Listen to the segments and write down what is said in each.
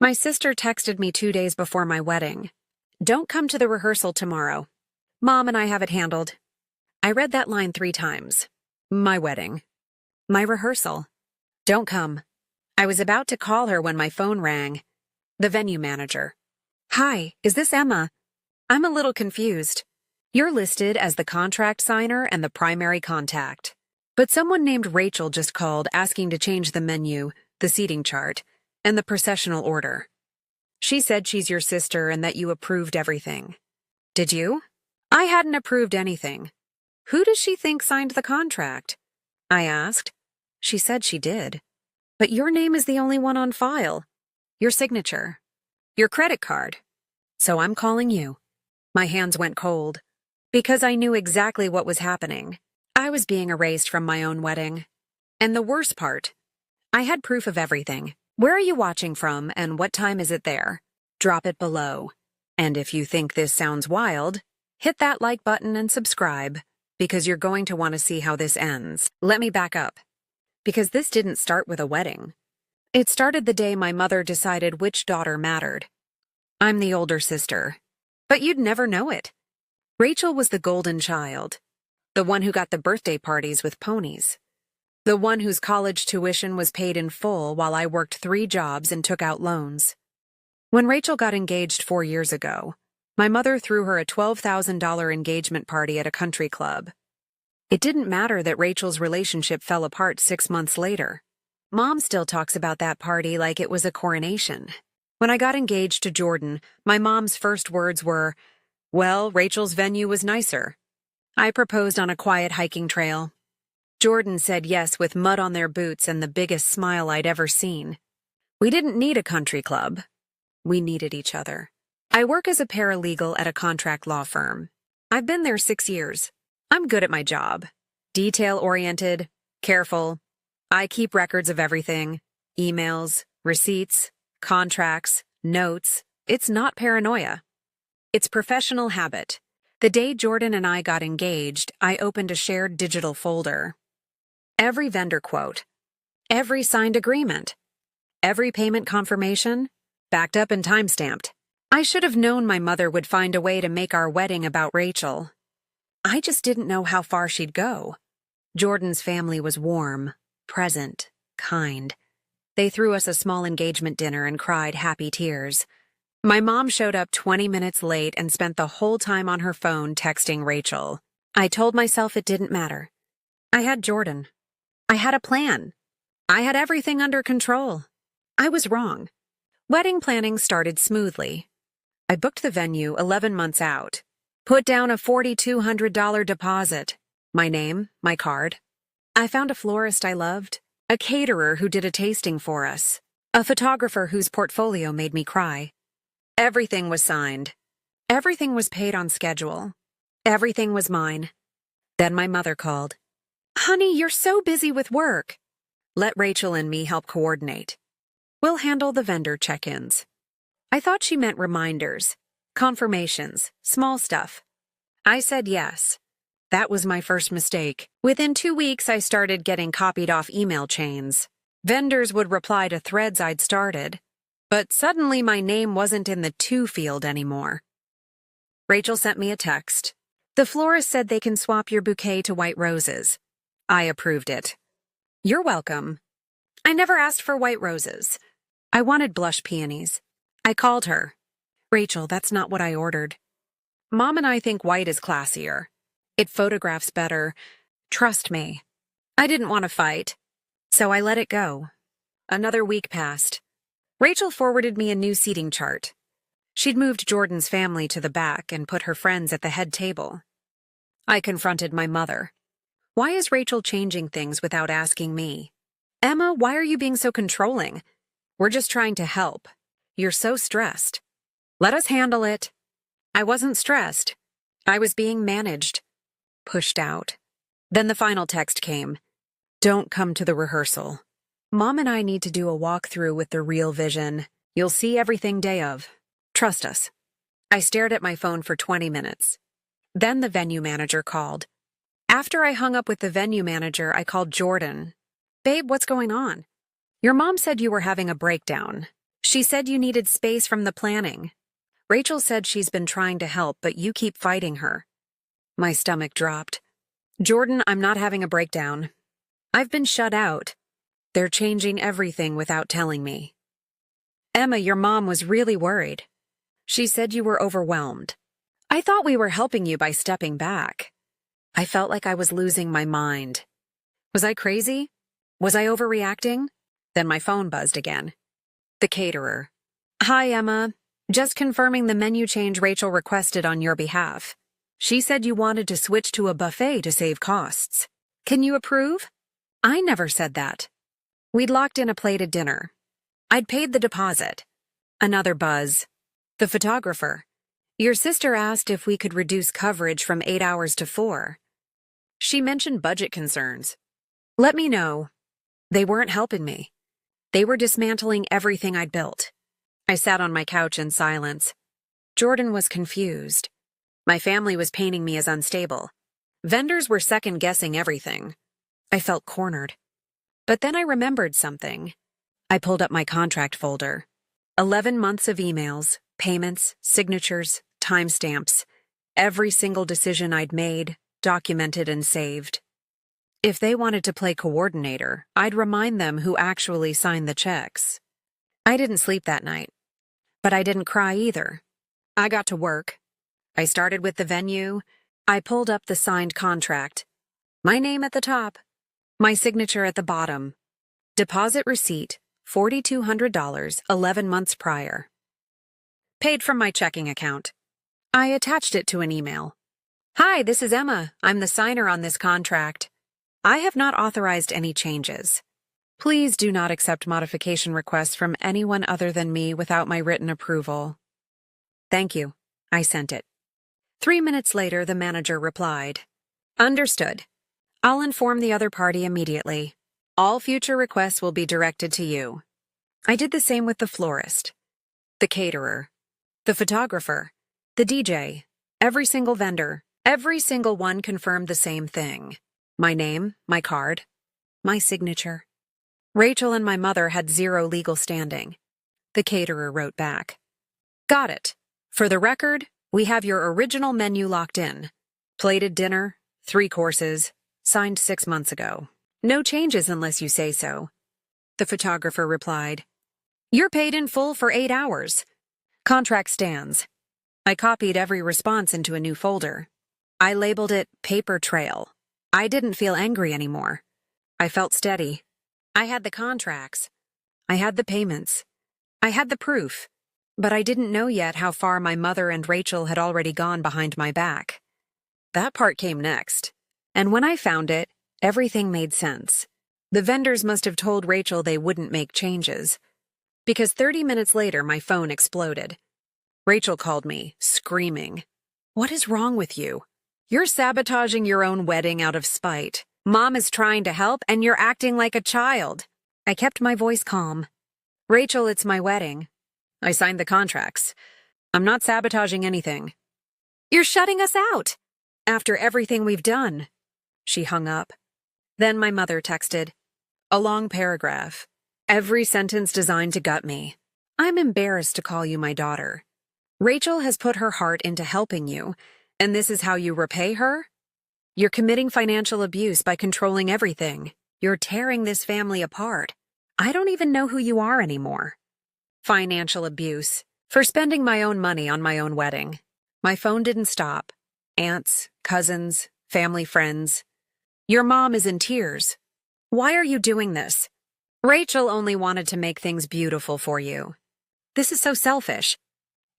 My sister texted me 2 days before my wedding. Don't come to the rehearsal tomorrow. Mom and I have it handled. I read that line 3 times. My wedding. My rehearsal. Don't come. I was about to call her when my phone rang. The venue manager. Hi, is this Emma? I'm a little confused. You're listed as the contract signer and the primary contact. But someone named Rachel just called asking to change the menu, the seating chart, and the processional order. She said she's your sister and that you approved everything. Did you? I hadn't approved anything. Who does she think signed the contract? I asked. She said she did. But your name is the only one on file. Your signature. Your credit card. So I'm calling you. My hands went cold. Because I knew exactly what was happening. I was being erased from my own wedding. And the worst part, I had proof of everything. Where are you watching from and what time is it there? Drop it below. And if you think this sounds wild, hit that like button and subscribe, because you're going to want to see how this ends. Let me back up. Because this didn't start with a wedding. It started the day my mother decided which daughter mattered. I'm the older sister. But you'd never know it. Rachel was the golden child. The one who got the birthday parties with ponies. The one whose college tuition was paid in full while I worked 3 jobs and took out loans. When Rachel got engaged 4 years ago, my mother threw her a $12,000 engagement party at a country club. It didn't matter that Rachel's relationship fell apart 6 months later. Mom still talks about that party like it was a coronation. When I got engaged to Jordan, my mom's first words were, "Well, Rachel's venue was nicer." I proposed on a quiet hiking trail. Jordan said yes with mud on their boots and the biggest smile I'd ever seen. We didn't need a country club. We needed each other. I work as a paralegal at a contract law firm. I've been there 6 years. I'm good at my job. Detail-oriented, careful. I keep records of everything. Emails, receipts, contracts, notes. It's not paranoia. It's professional habit. The day Jordan and I got engaged, I opened a shared digital folder. Every vendor quote, every signed agreement, every payment confirmation, backed up and timestamped. I should have known my mother would find a way to make our wedding about Rachel. I just didn't know how far she'd go. Jordan's family was warm, present, kind. They threw us a small engagement dinner and cried happy tears. My mom showed up 20 minutes late and spent the whole time on her phone texting Rachel. I told myself it didn't matter. I had Jordan. I had a plan. I had everything under control. I was wrong. Wedding planning started smoothly. I booked the venue 11 months out. Put down a $4,200 deposit. My name, my card. I found a florist I loved, a caterer who did a tasting for us, a photographer whose portfolio made me cry. Everything was signed. Everything was paid on schedule. Everything was mine. Then my mother called. "Honey, you're so busy with work." Let Rachel and me help coordinate. We'll handle the vendor check-ins. I thought she meant reminders, confirmations, small stuff. I said yes. That was my first mistake. Within 2 weeks, I started getting copied off email chains. Vendors would reply to threads I'd started. But suddenly my name wasn't in the to field anymore. Rachel sent me a text. The florist said they can swap your bouquet to white roses. I approved it. You're welcome. I never asked for white roses. I wanted blush peonies. I called her. Rachel, that's not what I ordered. Mom and I think white is classier. It photographs better. Trust me. I didn't want to fight, so I let it go. Another week passed. Rachel forwarded me a new seating chart. She'd moved Jordan's family to the back and put her friends at the head table. I confronted my mother. Why is Rachel changing things without asking me? Emma, why are you being so controlling? We're just trying to help. You're so stressed. Let us handle it. I wasn't stressed. I was being managed. Pushed out. Then the final text came. Don't come to the rehearsal. Mom and I need to do a walkthrough with the real vision. You'll see everything day of. Trust us. I stared at my phone for 20 minutes. Then the venue manager called. After I hung up with the venue manager, I called Jordan. Babe, what's going on? Your mom said you were having a breakdown. She said you needed space from the planning. Rachel said she's been trying to help, but you keep fighting her. My stomach dropped. Jordan, I'm not having a breakdown. I've been shut out. They're changing everything without telling me. Emma, your mom was really worried. She said you were overwhelmed. I thought we were helping you by stepping back. I felt like I was losing my mind. Was I crazy? Was I overreacting? Then my phone buzzed again. The caterer. Hi, Emma. Just confirming the menu change Rachel requested on your behalf. She said you wanted to switch to a buffet to save costs. Can you approve? I never said that. We'd locked in a plated dinner. I'd paid the deposit. Another buzz. The photographer. Your sister asked if we could reduce coverage from 8 hours to 4. She mentioned budget concerns. Let me know. They weren't helping me. They were dismantling everything I'd built. I sat on my couch in silence. Jordan was confused. My family was painting me as unstable. Vendors were second-guessing everything. I felt cornered. But then I remembered something. I pulled up my contract folder. 11 months of emails, payments, signatures, timestamps. Every single decision I'd made, documented and saved. If they wanted to play coordinator, I'd remind them who actually signed the checks. I didn't sleep that night. But I didn't cry either. I got to work. I started with the venue. I pulled up the signed contract. My name at the top. My signature at the bottom. Deposit receipt, $4,200, 11 months prior. Paid from my checking account. I attached it to an email. Hi, this is Emma. I'm the signer on this contract. I have not authorized any changes. Please do not accept modification requests from anyone other than me without my written approval. Thank you. I sent it. 3 minutes later, the manager replied. Understood. I'll inform the other party immediately. All future requests will be directed to you. I did the same with the florist, the caterer, the photographer, the DJ, every single vendor. Every single one confirmed the same thing. My name, my card, my signature. Rachel and my mother had zero legal standing. The caterer wrote back. Got it. For the record, we have your original menu locked in. Plated dinner, 3 courses, signed 6 months ago. No changes unless you say so. The photographer replied. You're paid in full for 8 hours. Contract stands. I copied every response into a new folder. I labeled it Paper Trail. I didn't feel angry anymore. I felt steady. I had the contracts. I had the payments. I had the proof. But I didn't know yet how far my mother and Rachel had already gone behind my back. That part came next. And when I found it, everything made sense. The vendors must have told Rachel they wouldn't make changes. Because 30 minutes later, my phone exploded. Rachel called me, screaming. What is wrong with you? You're sabotaging your own wedding out of spite. Mom is trying to help, and you're acting like a child. I kept my voice calm. Rachel, it's my wedding. I signed the contracts. I'm not sabotaging anything. You're shutting us out. After everything we've done. She hung up. Then my mother texted. A long paragraph. Every sentence designed to gut me. I'm embarrassed to call you my daughter. Rachel has put her heart into helping you, and this is how you repay her? You're committing financial abuse by controlling everything. You're tearing this family apart. I don't even know who you are anymore. Financial abuse. For spending my own money on my own wedding. My phone didn't stop. Aunts, cousins, family friends. Your mom is in tears. Why are you doing this? Rachel only wanted to make things beautiful for you. This is so selfish.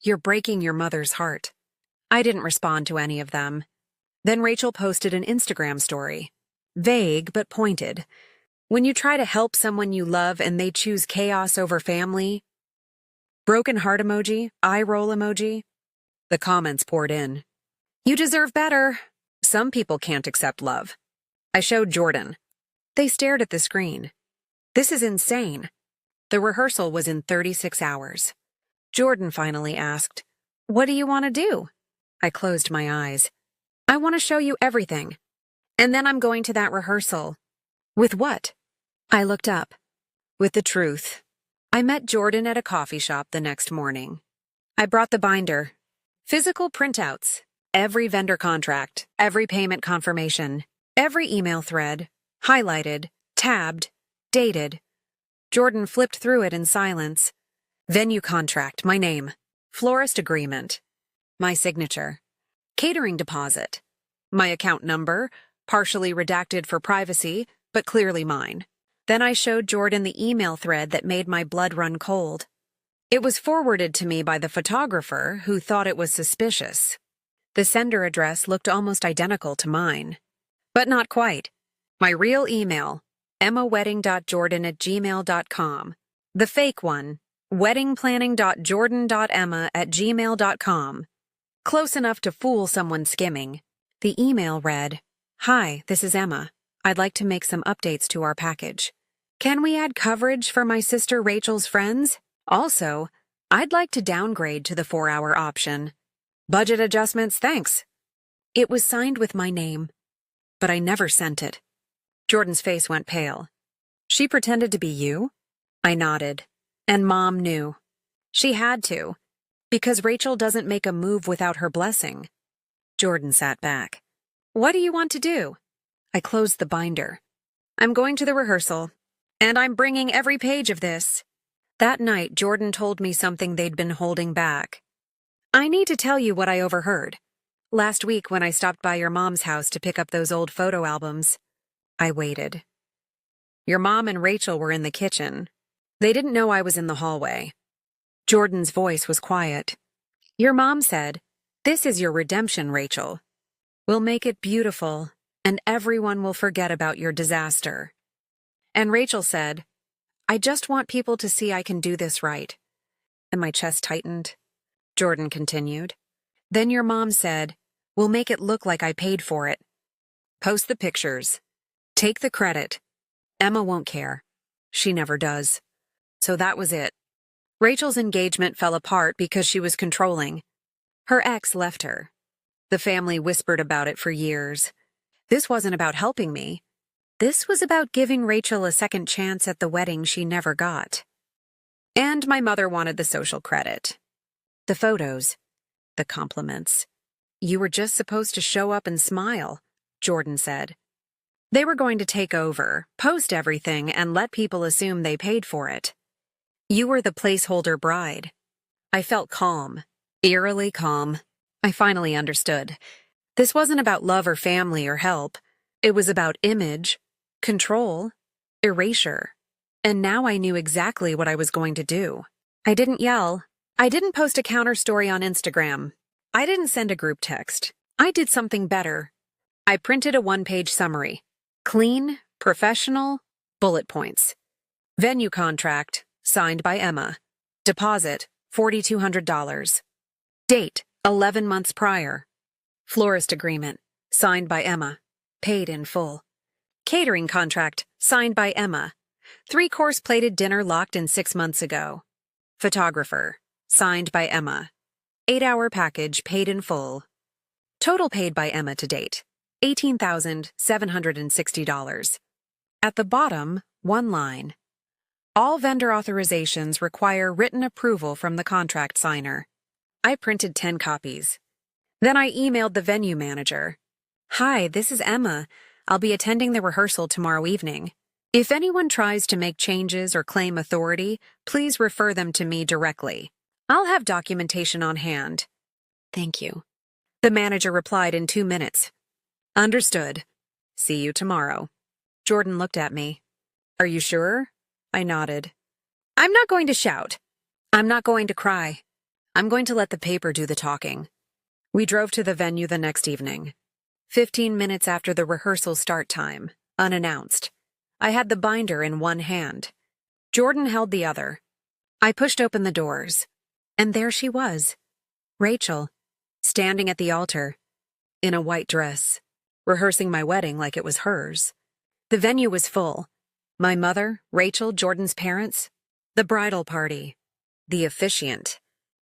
You're breaking your mother's heart. I didn't respond to any of them. Then Rachel posted an Instagram story. Vague but pointed. When you try to help someone you love and they choose chaos over family. Broken heart emoji, eye roll emoji. The comments poured in. You deserve better. Some people can't accept love. I showed Jordan. They stared at the screen. This is insane. The rehearsal was in 36 hours. Jordan finally asked, What do you want to do? I closed my eyes. I want to show you everything. And then I'm going to that rehearsal. With what? I looked up. With the truth. I met Jordan at a coffee shop the next morning. I brought the binder, physical printouts, every vendor contract, every payment confirmation, every email thread, highlighted, tabbed, dated. Jordan flipped through it in silence. Venue contract, my name. Florist agreement, my signature. Catering deposit, my account number, partially redacted for privacy, but clearly mine. Then I showed Jordan the email thread that made my blood run cold. It was forwarded to me by the photographer, who thought it was suspicious. The sender address looked almost identical to mine. But not quite. My real email, emmawedding.jordan@gmail.com. The fake one, weddingplanning.jordan.emma@gmail.com. Close enough to fool someone skimming. The email read, "Hi, this is Emma. I'd like to make some updates to our package. Can we add coverage for my sister Rachel's friends? Also, I'd like to downgrade to the 4-hour option. Budget adjustments, thanks." It was signed with my name, but I never sent it. Jordan's face went pale. "She pretended to be you?" I nodded, and Mom knew. She had to, because Rachel doesn't make a move without her blessing. Jordan sat back. "What do you want to do?" I closed the binder. "I'm going to the rehearsal, and I'm bringing every page of this." That night, Jordan told me something they'd been holding back. "I need to tell you what I overheard. Last week when I stopped by your mom's house to pick up those old photo albums." I waited. "Your mom and Rachel were in the kitchen. They didn't know I was in the hallway." Jordan's voice was quiet. "Your mom said, 'This is your redemption, Rachel. We'll make it beautiful, and everyone will forget about your disaster.' And Rachel said, 'I just want people to see I can do this right.'" And my chest tightened. Jordan continued. "Then your mom said, 'We'll make it look like I paid for it. Post the pictures. Take the credit. Emma won't care. She never does.' So that was it. Rachel's engagement fell apart because she was controlling. Her ex left her. The family whispered about it for years. This wasn't about helping me. This was about giving Rachel a second chance at the wedding she never got. And my mother wanted the social credit. The photos. The compliments. "You were just supposed to show up and smile," Jordan said. They were going to take over, post everything, and let people assume they paid for it. You were the placeholder bride. I felt calm, eerily calm. I finally understood. This wasn't about love or family or help. It was about image, control, erasure. And now I knew exactly what I was going to do. I didn't yell. I didn't post a counter story on Instagram. I didn't send a group text. I did something better. I printed a 1-page summary. Clean, professional, bullet points. Venue contract, signed by Emma. Deposit, $4,200. Date, 11 months prior. Florist agreement, signed by Emma. Paid in full. Catering contract, signed by Emma. 3-course plated dinner locked in 6 months ago. Photographer, signed by Emma. 8-hour package paid in full. Total paid by Emma to date, $18,760. At the bottom, one line. All vendor authorizations require written approval from the contract signer. I printed 10 copies. Then I emailed the venue manager. "Hi, this is Emma. I'll be attending the rehearsal tomorrow evening. If anyone tries to make changes or claim authority, please refer them to me directly. I'll have documentation on hand. Thank you." The manager replied in 2 minutes. "Understood. See you tomorrow." Jordan looked at me. "Are you sure?" I nodded. "I'm not going to shout. I'm not going to cry. I'm going to let the paper do the talking." We drove to the venue the next evening. 15 minutes after the rehearsal start time, unannounced. I had the binder in one hand. Jordan held the other. I pushed open the doors, and there she was, Rachel, standing at the altar, in a white dress, rehearsing my wedding like it was hers. The venue was full. My mother, Rachel, Jordan's parents, the bridal party, the officiant,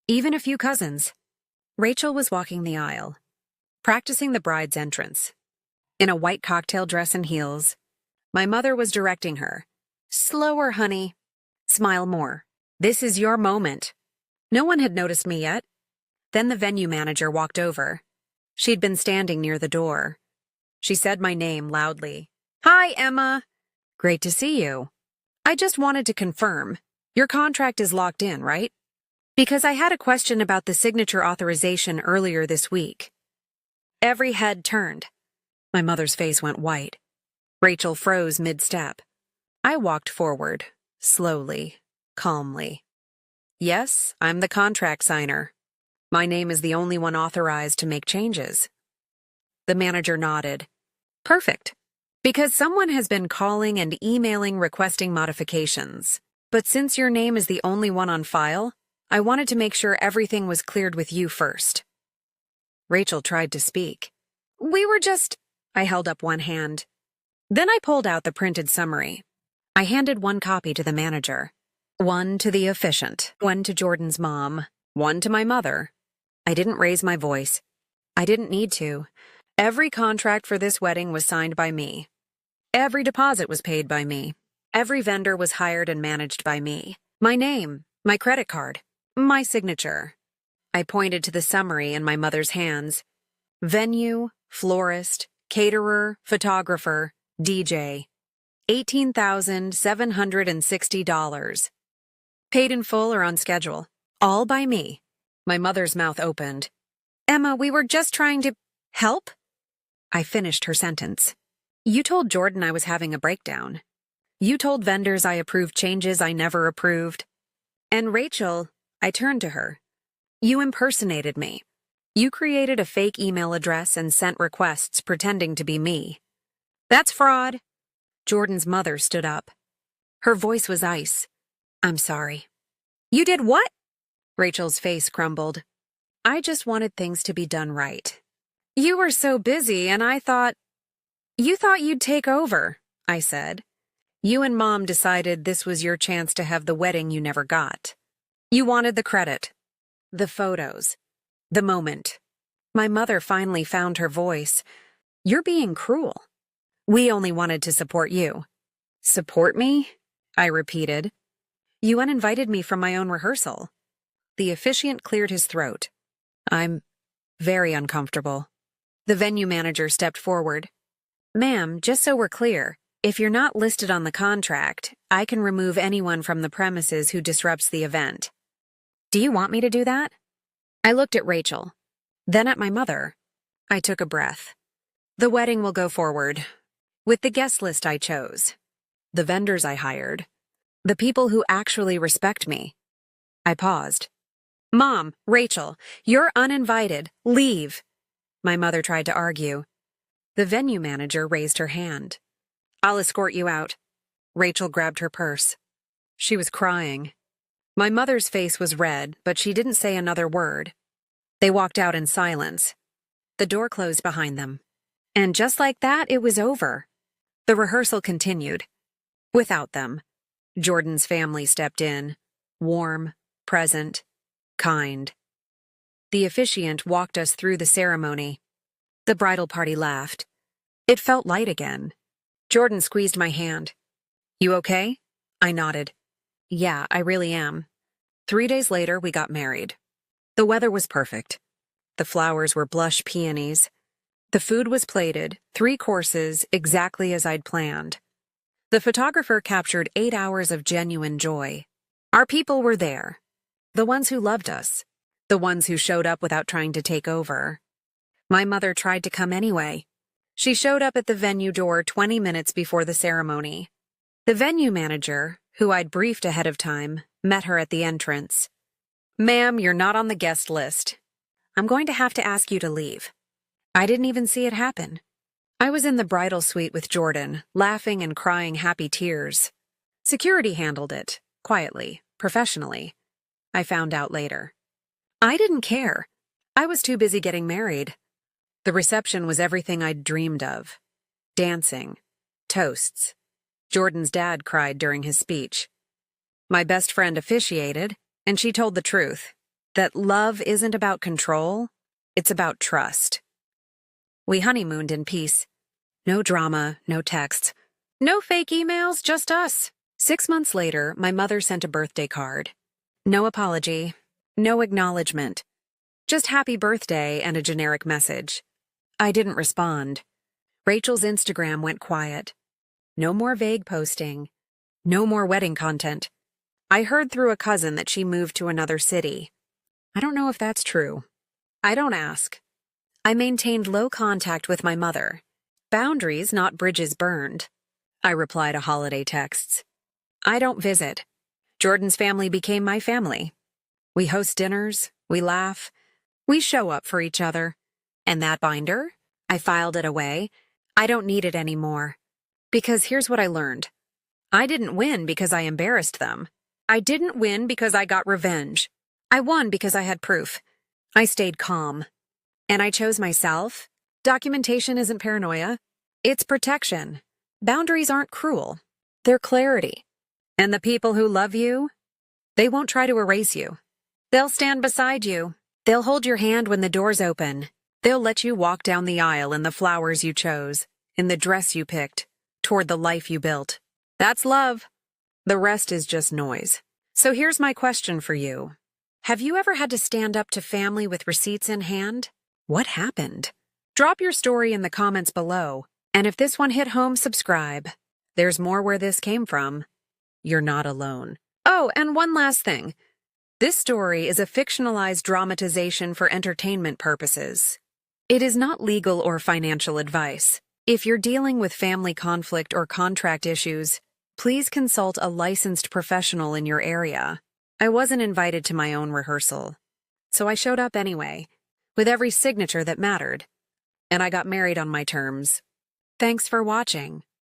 even a few cousins. Rachel was walking the aisle, practicing the bride's entrance. In a white cocktail dress and heels, my mother was directing her. "Slower, honey. Smile more. This is your moment. No one had noticed me yet. Then the venue manager walked over. She'd been standing near the door. She said my name loudly. Hi, Emma. Great to see you. I just wanted to confirm. Your contract is locked in, right? Because I had a question about the signature authorization earlier this week. Every head turned. My mother's face went white. Rachel froze mid-step. I walked forward, slowly, calmly. Yes, I'm the contract signer. My name is the only one authorized to make changes. The manager nodded. Perfect. Because someone has been calling and emailing requesting modifications. But since your name is the only one on file, I wanted to make sure everything was cleared with you first. Rachel tried to speak. I held up one hand. Then I pulled out the printed summary. I handed one copy to the manager. One to the officiant, one to Jordan's mom, one to my mother. I didn't raise my voice. I didn't need to. Every contract for this wedding was signed by me. Every deposit was paid by me. Every vendor was hired and managed by me. My name, my credit card, my signature. I pointed to the summary in my mother's hands. Venue, florist, caterer, photographer, DJ. $18,760. Paid in full or on schedule. All by me. My mother's mouth opened. Emma, we were just trying to help? I finished her sentence. You told Jordan I was having a breakdown. You told vendors I approved changes I never approved. And Rachel, I turned to her. You impersonated me. You created a fake email address and sent requests pretending to be me. That's fraud. Jordan's mother stood up. Her voice was ice. I'm sorry. You did what? Rachel's face crumbled. I just wanted things to be done right. You were so busy and You thought you'd take over, I said. You and Mom decided this was your chance to have the wedding you never got. You wanted the credit. The photos. The moment. My mother finally found her voice. You're being cruel. We only wanted to support you. Support me? I repeated. You uninvited me from my own rehearsal. The officiant cleared his throat. I'm very uncomfortable. The venue manager stepped forward. Ma'am, just so we're clear, if you're not listed on the contract, I can remove anyone from the premises who disrupts the event. Do you want me to do that? I looked at Rachel, then at my mother. I took a breath. The wedding will go forward, with the guest list I chose, the vendors I hired, the people who actually respect me. I paused. Mom, Rachel, you're uninvited. Leave. My mother tried to argue. The venue manager raised her hand. I'll escort you out. Rachel grabbed her purse. She was crying. My mother's face was red, but she didn't say another word. They walked out in silence. The door closed behind them. And just like that, it was over. The rehearsal continued. Without them. Jordan's family stepped in. Warm, present, kind. The officiant walked us through the ceremony. The bridal party laughed. It felt light again. Jordan squeezed my hand. You okay? I nodded. Yeah, I really am. 3 days later, we got married. The weather was perfect. The flowers were blush peonies. The food was plated, 3 courses, exactly as I'd planned. The photographer captured 8 hours of genuine joy. Our people were there. The ones who loved us. The ones who showed up without trying to take over. My mother tried to come anyway. She showed up at the venue door 20 minutes before the ceremony. The venue manager, who I'd briefed ahead of time, met her at the entrance. Ma'am, you're not on the guest list. I'm going to have to ask you to leave. I didn't even see it happen. I was in the bridal suite with Jordan, laughing and crying happy tears. Security handled it, quietly, professionally. I found out later. I didn't care. I was too busy getting married. The reception was everything I'd dreamed of. Dancing. Toasts. Jordan's dad cried during his speech. My best friend officiated, and she told the truth, that love isn't about control, it's about trust. We honeymooned in peace. No drama, no texts. No fake emails, just us. 6 months later, my mother sent a birthday card. No apology. No acknowledgement. Just happy birthday and a generic message. I didn't respond. Rachel's Instagram went quiet. No more vague posting. No more wedding content. I heard through a cousin that she moved to another city. I don't know if that's true. I don't ask. I maintained low contact with my mother. Boundaries, not bridges burned. I reply to holiday texts. I don't visit. Jordan's family became my family. We host dinners, we laugh, we show up for each other. And that binder? I filed it away. I don't need it anymore. Because here's what I learned. I didn't win because I embarrassed them. I didn't win because I got revenge. I won because I had proof. I stayed calm. And I chose myself. Documentation isn't paranoia. It's protection. Boundaries aren't cruel. They're clarity. And the people who love you, they won't try to erase you. They'll stand beside you. They'll hold your hand when the doors open. They'll let you walk down the aisle in the flowers you chose, in the dress you picked, toward the life you built. That's love. The rest is just noise. So here's my question for you. Have you ever had to stand up to family with receipts in hand? What happened? Drop your story in the comments below. And if this one hit home, subscribe. There's more where this came from. You're not alone. Oh, and one last thing. This story is a fictionalized dramatization for entertainment purposes. It is not legal or financial advice. If you're dealing with family conflict or contract issues, please consult a licensed professional in your area. I wasn't invited to my own rehearsal, so I showed up anyway, with every signature that mattered, and I got married on my terms. Thanks for watching.